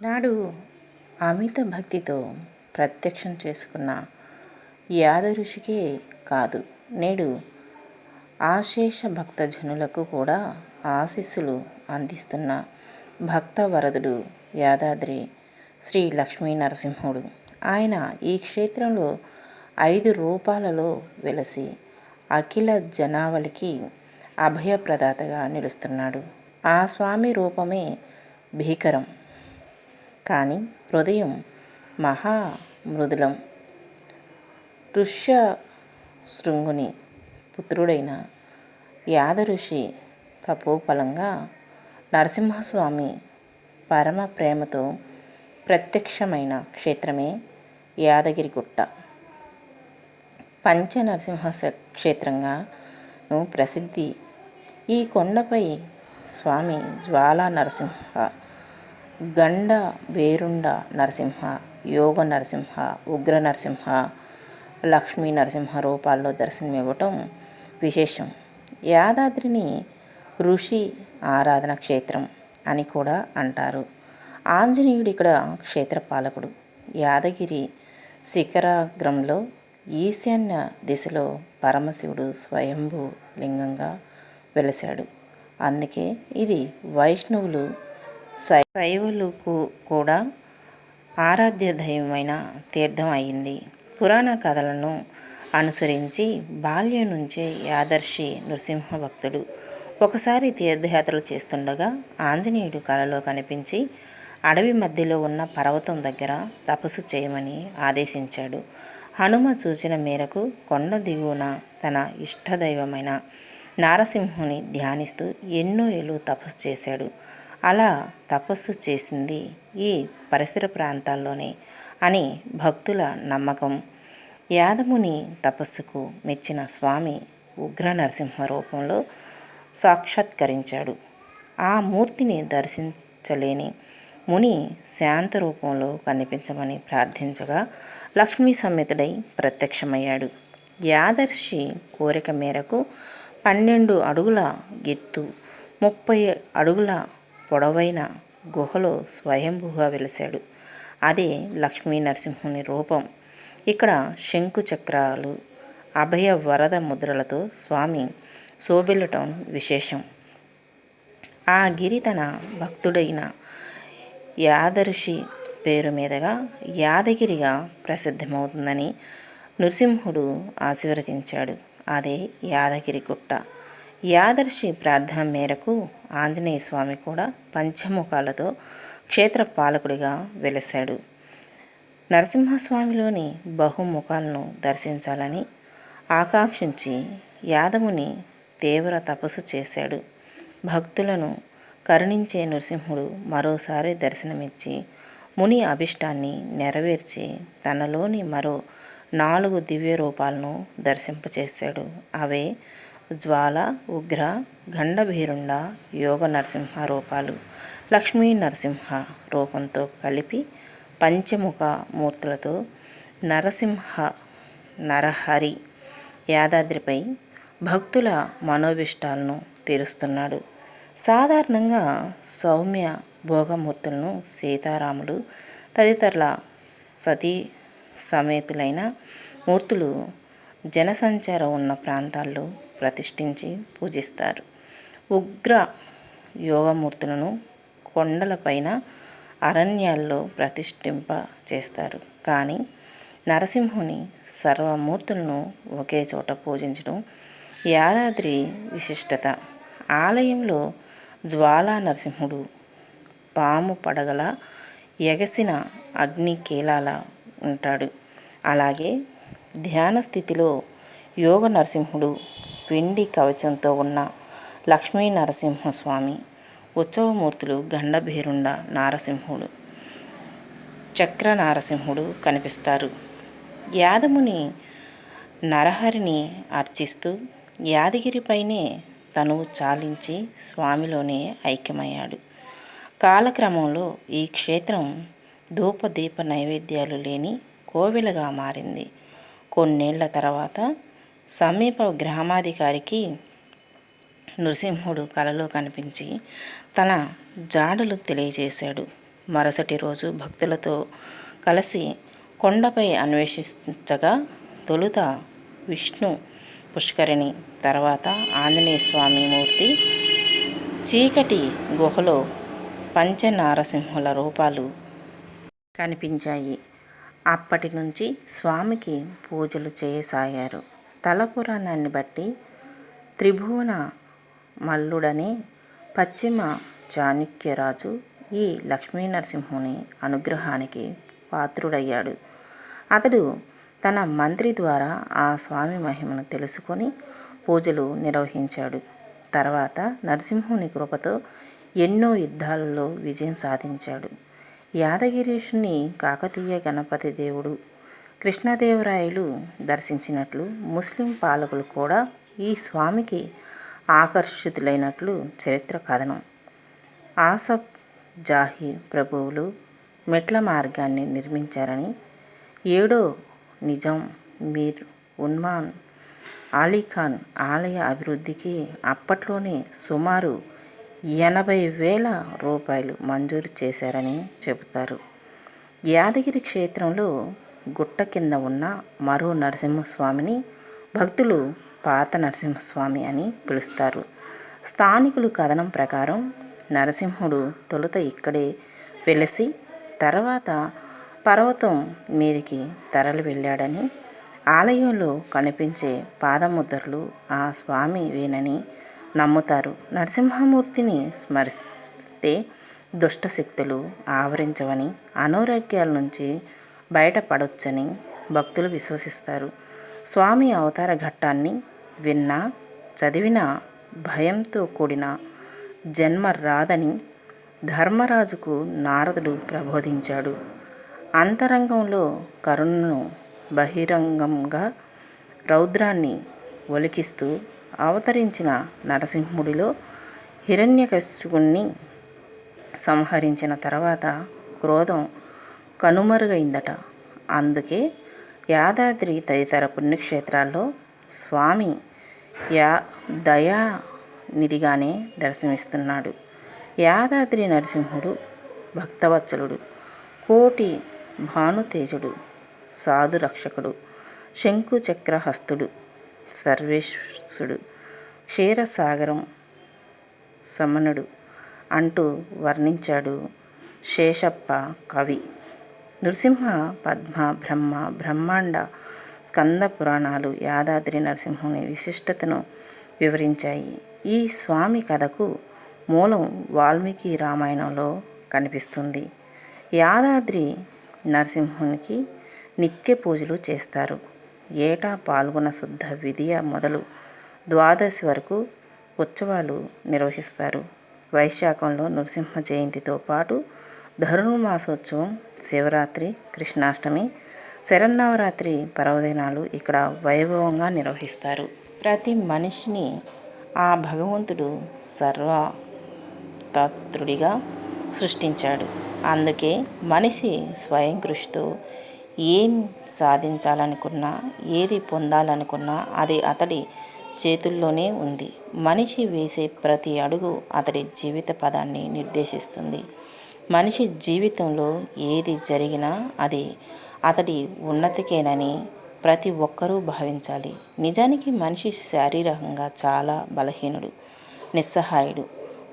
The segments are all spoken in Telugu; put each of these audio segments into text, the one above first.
నాడు అమిత భక్తితో ప్రత్యక్షం చేసుకున్న యాద ఋషికే కాదు, నేడు ఆశేష భక్తజనులకు కూడా ఆశీస్సులు అందిస్తున్న భక్తవరదుడు యాదాద్రి శ్రీ లక్ష్మీ నరసింహుడు. ఆయన ఈ క్షేత్రంలో 5 రూపాలలో వెలసి అఖిల జనావళికి అభయప్రదాతగా నిలుస్తున్నాడు. ఆ స్వామి రూపమే భీకరం, కానీ హృదయం మహా మృదులం. ఋష్యశృంగుని పుత్రుడైన యాద ఋషి తపోఫలంగా నరసింహస్వామి పరమ ప్రేమతో ప్రత్యక్షమైన క్షేత్రమే యాదగిరిగుట్ట. పంచనరసింహ క్షేత్రంగాను ప్రసిద్ధి. ఈ కొండపై స్వామి జ్వాలా నరసింహ, గండ భేరుండ నరసింహ, యోగ నరసింహ, ఉగ్ర నరసింహ, లక్ష్మీ నరసింహ రూపాల్లో దర్శనమివ్వటం విశేషం. యాదాద్రిని ఋషి ఆరాధన క్షేత్రం అని కూడా అంటారు. ఆంజనేయుడు ఇక్కడ క్షేత్రపాలకుడు. యాదగిరి శిఖరాగ్రంలో ఈశాన్య దిశలో పరమశివుడు స్వయంభూ లింగంగా వెలశాడు. అందుకే ఇది వైష్ణవులు, శైవులకు కూడా ఆరాధ్య దైవమైన తీర్థం అయింది. పురాణ కథలను అనుసరించి బాల్యం నుంచే యాదర్శి నృసింహ భక్తుడు. ఒకసారి తీర్థయాత్రలు చేస్తుండగా ఆంజనేయుడు కలలో కనిపించి అడవి మధ్యలో ఉన్న పర్వతం దగ్గర తపస్సు చేయమని ఆదేశించాడు. హనుమ సూచన మేరకు కొండ దిగువన తన ఇష్టదైవమైన నారసింహుని ధ్యానిస్తూ ఎన్నో ఏళ్ళు తపస్సు చేశాడు. అలా తపస్సు చేసింది ఈ పరిసర ప్రాంతాల్లోనే అని భక్తుల నమ్మకం. యాదముని తపస్సుకు మెచ్చిన స్వామి ఉగ్ర నరసింహ రూపంలో సాక్షాత్కరించాడు. ఆ మూర్తిని దర్శించలేని ముని శాంత రూపంలో కనిపించమని ప్రార్థించగా లక్ష్మీ సమేతుడై ప్రత్యక్షమయ్యాడు. యాదర్శి కోరిక మేరకు 12 అడుగుల ఎత్తు, 30 అడుగుల పొడవైన గుహలో స్వయంభూగా వెలిశాడు. అదే లక్ష్మీ నరసింహుని రూపం. ఇక్కడ శంకు చక్రాలు, అభయ వరద ముద్రలతో స్వామి శోభిల్లటం విశేషం. ఆ గిరి తన భక్తుడైన యాదర్శి పేరు మీదుగా యాదగిరిగా ప్రసిద్ధమవుతుందని నృసింహుడు ఆశీర్వదించాడు. అదే యాదగిరిగుట్ట. యాదర్శి ప్రార్థన మేరకు ఆంజనేయ స్వామి కూడా పంచముఖాలతో క్షేత్రపాలకుడిగా వెలశాడు. నరసింహస్వామిలోని బహుముఖాలను దర్శించాలని ఆకాంక్షించి యాదముని తీవ్ర తపస్సు చేశాడు. భక్తులను కరుణించే నృసింహుడు మరోసారి దర్శనమిచ్చి ముని అభిష్టాన్ని నెరవేర్చి తనలోని మరో 4 దివ్య రూపాలను దర్శింపచేశాడు. అవే జ్వాల, ఉగ్ర, గండభీరుండ, యోగ నరసింహ రూపాలు. లక్ష్మీ నరసింహ రూపంతో కలిపి పంచముఖ మూర్తులతో నరసింహ నరహరి యాదాద్రిపై భక్తుల మనోభిష్టాలను తీరుస్తున్నాడు. సాధారణంగా సౌమ్య భోగమూర్తులను సీతారాములు తదితరుల సతీ సమేతులైన మూర్తులు జనసంచారం ఉన్న ప్రాంతాల్లో ప్రతిష్ఠించి పూజిస్తారు. ఉగ్ర యోగమూర్తులను కొండలపైన, అరణ్యాల్లో ప్రతిష్ఠింప చేస్తారు. కానీ నరసింహుని సర్వమూర్తులను ఒకే చోట పూజించడం యాదాద్రి విశిష్టత. ఆలయంలో జ్వాలా నరసింహుడు పాము పడగల ఎగసిన అగ్ని కీలాలా ఉంటాడు. అలాగే ధ్యాన స్థితిలో యోగ నరసింహుడు వెండి కవచంతో ఉన్న లక్ష్మీ నరసింహస్వామి, ఉత్సవమూర్తులు గండభేరుండ నారసింహుడు, చక్ర నారసింహుడు కనిపిస్తారు. యాదముని నరహరిని అర్చిస్తూ యాదగిరిపైనే తనువు చాలించి స్వామిలోనే ఐక్యమయ్యాడు. కాలక్రమంలో ఈ క్షేత్రం ధూపదీప నైవేద్యాలు లేని కోవెలగా మారింది. కొన్నేళ్ల తర్వాత సమీప గ్రామాధికారికి నృసింహుడు కలలో కనిపించి తన జాడలు తెలియజేశాడు. మరుసటి రోజు భక్తులతో కలిసి కొండపై అన్వేషించగా తొలుత విష్ణు పుష్కరిణి, తర్వాత ఆంజనేయ స్వామి మూర్తి చీకటి గుహలో పంచనారసింహుల రూపాలు కనిపించాయి. అప్పటి నుంచి స్వామికి పూజలు చేయసాగారు. స్థల పురాణాన్ని బట్టి త్రిభువన మల్లుడనే పశ్చిమ చాళుక్యరాజు ఈ లక్ష్మీనరసింహుని అనుగ్రహానికి పాత్రుడయ్యాడు. అతడు తన మంత్రి ద్వారా ఆ స్వామి మహిమను తెలుసుకొని పూజలు నిర్వహించాడు. తర్వాత నరసింహుని కృపతో ఎన్నో యుద్ధాలలో విజయం సాధించాడు. యాదగిరీశుని కాకతీయ గణపతి దేవుడు కృష్ణదేవరాయలు దర్శించినట్లు ముస్లిం పాలకులు కూడా ఈ స్వామికి ఆకర్షితులైనట్లు చరిత్ర కథనం. ఆసఫ్ జాహీ ప్రభువులు మెట్ల మార్గాన్ని నిర్మించారని, 7వ నిజాం మీర్ ఉస్మాన్ అలీఖాన్ ఆలయ అభివృద్ధికి అప్పట్లోనే సుమారు 80,000 రూపాయలు మంజూరు చేశారని చెబుతారు. యాదగిరి క్షేత్రంలో గుట్ట కింద ఉన్న మరో నరసింహస్వామిని భక్తులు పాత నరసింహస్వామి అని పిలుస్తారు. స్థానికులు కథనం ప్రకారం నరసింహుడు తొలుత ఇక్కడే వెలసి తర్వాత పర్వతం మీదికి తరలి వెళ్ళాడని, ఆలయంలో కనిపించే పాదముద్రలు ఆ స్వామివేనని నమ్ముతారు. నరసింహమూర్తిని స్మరిస్తే దుష్టశక్తులు ఆవరించవని, అనారోగ్యాల నుంచి బయటపడొచ్చని భక్తులు విశ్వసిస్తారు. స్వామి అవతార ఘట్టాన్ని విన్నా చదివినా భయంతో కూడిన జన్మ రాదని ధర్మరాజుకు నారదుడు ప్రబోధించాడు. అంతరంగంలో కరుణను, బహిరంగంగా రౌద్రాన్ని ఒలికిస్తూ అవతరించిన నరసింహుడిలో హిరణ్యకశిపుణ్ణి సంహరించిన తర్వాత క్రోధం కనుమరుగైందట. అందుకే యాదాద్రి తదితర పుణ్యక్షేత్రాల్లో స్వామి దయానిధిగానే దర్శనమిస్తున్నాడు. యాదాద్రి నరసింహుడు భక్తవత్సలుడు, కోటి భానుతేజుడు, సాధురక్షకుడు, శంఖుచక్రహస్తుడు, సర్వేశుడు, క్షీరసాగరం సమనుడు అంటూ వర్ణించాడు శేషప్ప కవి. నృసింహ, పద్మ, బ్రహ్మ, బ్రహ్మాండ, స్కంద పురాణాలు యాదాద్రి నరసింహుని విశిష్టతను వివరించాయి. ఈ స్వామి కథకు మూలం వాల్మీకి రామాయణంలో కనిపిస్తుంది. యాదాద్రి నరసింహునికి నిత్య పూజలు చేస్తారు. ఏటా పాల్గొన శుద్ధ విదియ మొదలు ద్వాదశి వరకు ఉత్సవాలు నిర్వహిస్తారు. వైశాఖంలో నృసింహ జయంతితో పాటు ధనుర్మాసోత్సవం, శివరాత్రి, కృష్ణాష్టమి, శరన్నవరాత్రి పర్వదినాలు ఇక్కడ వైభవంగా నిర్వహిస్తారు. ప్రతి మనిషిని ఆ భగవంతుడు సర్వతత్రుడిగా సృష్టించాడు. అందుకే మనిషి స్వయం కృషితో ఏం సాధించాలనుకున్నా, ఏది పొందాలనుకున్నా అది అతడి చేతుల్లోనే ఉంది. మనిషి వేసే ప్రతి అడుగు అతడి జీవిత పదాన్ని నిర్దేశిస్తుంది. మనిషి జీవితంలో ఏది జరిగినా అది అతడి ఉన్నతికేనని ప్రతి ఒక్కరూ భావించాలి. నిజానికి మనిషి శారీరకంగా చాలా బలహీనుడు, నిస్సహాయుడు.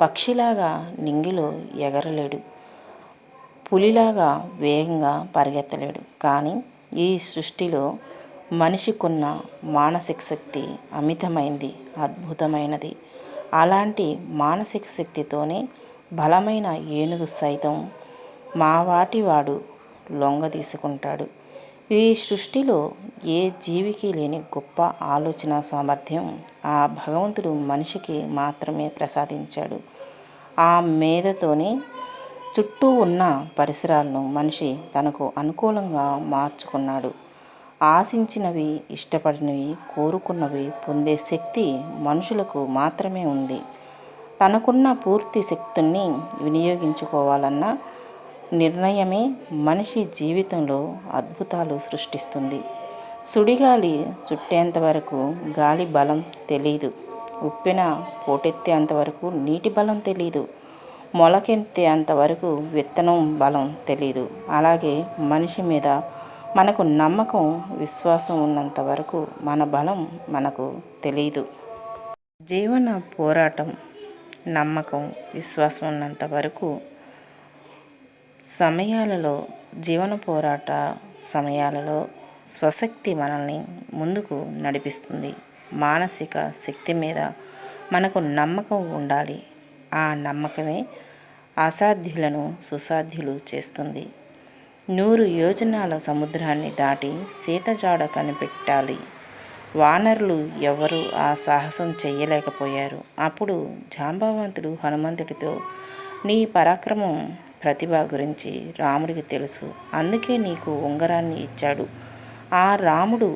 పక్షిలాగా నింగిలో ఎగరలేడు, పులిలాగా వేగంగా పరిగెత్తలేడు. కానీ ఈ సృష్టిలో మనిషికున్న మానసిక శక్తి అమితమైంది, అద్భుతమైనది. అలాంటి మానసిక శక్తితోనే బలమైన ఏనుగు సైతం మావాటివాడు లొంగదీసుకుంటాడు. ఈ సృష్టిలో ఏ జీవికి లేని గొప్ప ఆలోచన సామర్థ్యం ఆ భగవంతుడు మనిషికి మాత్రమే ప్రసాదించాడు. ఆ మేధతోనే చుట్టూ ఉన్న పరిసరాలను మనిషి తనకు అనుకూలంగా మార్చుకున్నాడు. ఆశించినవి, ఇష్టపడినవి, కోరుకున్నవి పొందే శక్తి మనుషులకు మాత్రమే ఉంది. తనకున్న పూర్తి శక్తుల్ని వినియోగించుకోవాలన్న నిర్ణయమే మనిషి జీవితంలో అద్భుతాలు సృష్టిస్తుంది. సుడిగాలి చుట్టేంతవరకు గాలి బలం తెలీదు, ఉప్పెన పోటెత్తేంతవరకు నీటి బలం తెలీదు. మొలకెత్తేంత వరకు విత్తనం బలం తెలీదు. అలాగే మనిషి మీద మనకు నమ్మకం, విశ్వాసం ఉన్నంత వరకు మన బలం మనకు తెలీదు. జీవన పోరాటం, నమ్మకం, విశ్వాసం ఉన్నంత వరకు జీవన పోరాట సమయాలలో స్వశక్తి మనల్ని ముందుకు నడిపిస్తుంది. మానసిక శక్తి మీద మనకు నమ్మకం ఉండాలి. ఆ నమ్మకమే అసాధ్యులను సుసాధ్యులు చేస్తుంది. 100 యోజనాల సముద్రాన్ని దాటి సీతజాడ కనిపెట్టాలి. వానరులు ఎవరూ ఆ సాహసం చెయ్యలేకపోయారు. అప్పుడు జాంబవంతుడు హనుమంతుడితో, నీ పరాక్రమం, ప్రతిభ గురించి రాముడికి తెలుసు. అందుకే నీకు ఉంగరాన్ని ఇచ్చాడు. ఆ రాముడు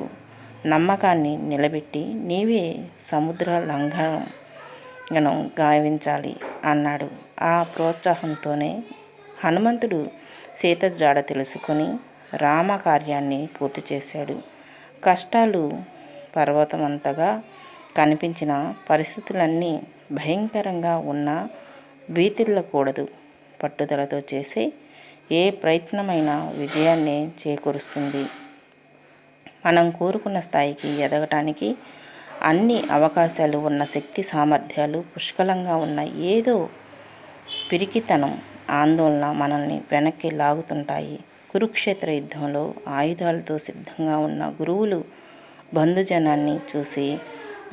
నమ్మకాన్ని నిలబెట్టి నీవే సముద్ర లంఘనం గావించాలి అన్నాడు. ఆ ప్రోత్సాహంతోనే హనుమంతుడు సీత జాడ తెలుసుకొని రామకార్యాన్ని పూర్తి చేశాడు. కష్టాలు పర్వతమంతగా కనిపించిన పరిస్థితులన్నీ భయంకరంగా ఉన్నా భీతిల్లకూడదు. పట్టుదలతో చేసే ఏ ప్రయత్నమైనా విజయాన్ని చేకూరుస్తుంది. మనం కోరుకున్న స్థాయికి ఎదగటానికి అన్ని అవకాశాలు ఉన్న, శక్తి సామర్థ్యాలు పుష్కలంగా ఉన్న ఏదో పిరికితనం, ఆందోళన మనల్ని వెనక్కి లాగుతుంటాయి. కురుక్షేత్ర యుద్ధంలో ఆయుధాలతో సిద్ధంగా ఉన్న గురువులు బంధుజనాన్ని చూసి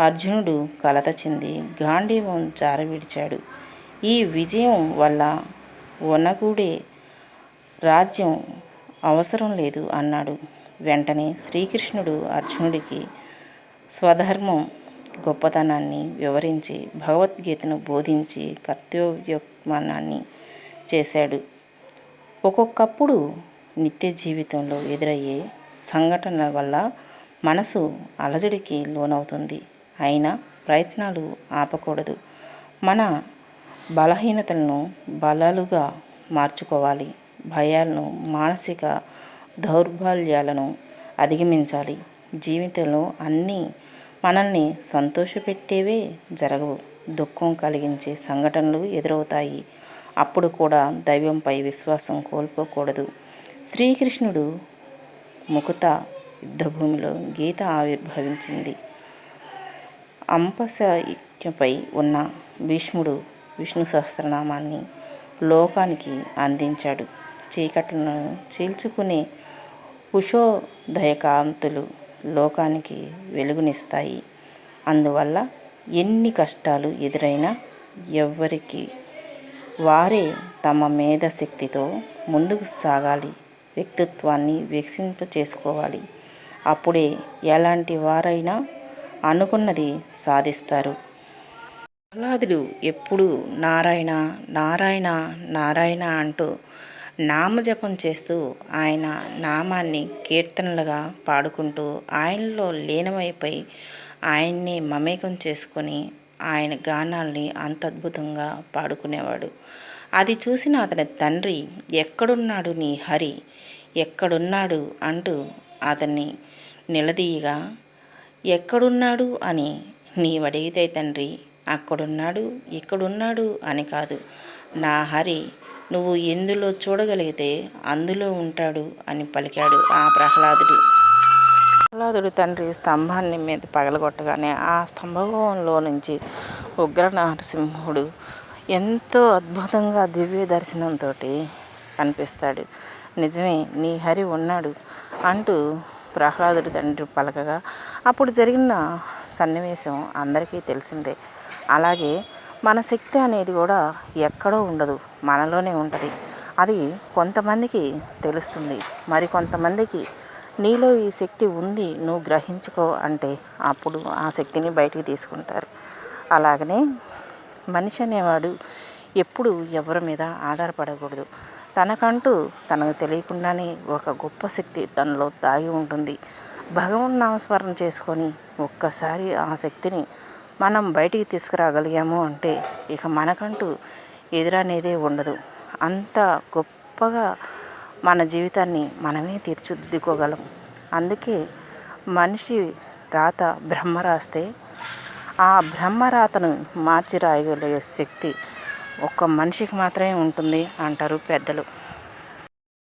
అర్జునుడు కలత చెంది గాంధీవం జారవిడిచాడు. ఈ విజయం వల్ల ఒనగూడే రాజ్యం అవసరం లేదు అన్నాడు. వెంటనే శ్రీకృష్ణుడు అర్జునుడికి స్వధర్మం గొప్పతనాన్ని వివరించి భగవద్గీతను బోధించి కర్తవ్యోపమానాన్ని చేశాడు. ఒక్కొక్కప్పుడు నిత్య జీవితంలో ఎదురయ్యే సంఘటనల వల్ల మనసు అలజడికి లోనవుతుంది. అయినా ప్రయత్నాలు ఆపకూడదు. మన బలహీనతలను బలాలుగా మార్చుకోవాలి. భయాలను, మానసిక దౌర్బల్యాలను అధిగమించాలి. జీవితంలో అన్నీ మనల్ని సంతోషపెట్టేవే జరగవు. దుఃఖం కలిగించే సంఘటనలు ఎదురవుతాయి. అప్పుడు కూడా దైవంపై విశ్వాసం కోల్పోకూడదు. శ్రీకృష్ణుడు ముకుత యుద్ధభూమిలో గీత ఆవిర్భవించింది. అంపశయ్యపై ఉన్న భీష్ముడు విష్ణు సహస్రనామాన్ని లోకానికి అందించాడు. చీకట్లను చీల్చుకునే ఉషోదయకాంతులు లోకానికి వెలుగునిస్తాయి. అందువల్ల ఎన్ని కష్టాలు ఎదురైనా ఎవరికి వారే తమ మేధాశక్తితో ముందుకు సాగాలి. వ్యక్తిత్వాన్ని వికసింపచేసుకోవాలి. అప్పుడే ఎలాంటి వారైనా అనుకున్నది సాధిస్తారు. ప్రహ్లాదుడు ఎప్పుడూ నారాయణ నారాయణ నారాయణ అంటూ నామజపం చేస్తూ, ఆయన నామాన్ని కీర్తనలుగా పాడుకుంటూ ఆయనలో లీనమైపోయి ఆయన్నే మమేకం చేసుకొని ఆయన గానాల్ని అంత అద్భుతంగా పాడుకునేవాడు. అది చూసిన అతని తండ్రి, ఎక్కడున్నాడు నీ హరి, ఎక్కడున్నాడు అంటూ అతన్ని నిలదీయగా, ఎక్కడున్నాడు అని నీవడిగితే తండ్రి, అక్కడున్నాడు ఇక్కడున్నాడు అని కాదు, నా హరి నువ్వు ఎందులో చూడగలిగితే అందులో ఉంటాడు అని పలికాడు ఆ ప్రహ్లాదుడు. ప్రహ్లాదుడు తండ్రి స్తంభాన్ని మీద పగలగొట్టగానే ఆ స్తంభంలో నుంచి ఉగ్ర నరసింహుడు ఎంతో అద్భుతంగా దివ్య దర్శనంతో కనిపిస్తాడు. నిజమే, నీ హరి ఉన్నాడు అంటూ ప్రహ్లాదుడు తండ్రి పలకగా అప్పుడు జరిగిన సన్నివేశం అందరికీ తెలిసిందే. అలాగే మన శక్తి అనేది కూడా ఎక్కడో ఉండదు, మనలోనే ఉంటుంది. అది కొంతమందికి తెలుస్తుంది, మరి కొంతమందికి నీలో ఈ శక్తి ఉంది, నువ్వు గ్రహించుకో అంటే అప్పుడు ఆ శక్తిని బయటికి తీసుకుంటారు. అలాగనే మనిషి అనేవాడు ఎప్పుడు ఎవరి మీద ఆధారపడకూడదు. తనకంటూ తనకు తెలియకుండానే ఒక గొప్ప శక్తి తనలో దాగి ఉంటుంది. భగవన్ నామస్మరణ చేసుకొని ఒక్కసారి ఆ శక్తిని మనం బయటికి తీసుకురాగలిగాము అంటే ఇక మనకంటూ ఎదురనేదే ఉండదు. అంత గొప్పగా మన జీవితాన్ని మనమే తీర్చిదిద్దుకోగలం. అందుకే మనిషి రాత బ్రహ్మ రాస్తే ఆ బ్రహ్మరాతను మార్చి రాయగలిగే శక్తి ఒక్క మనిషికి మాత్రమే ఉంటుంది అంటారు పెద్దలు.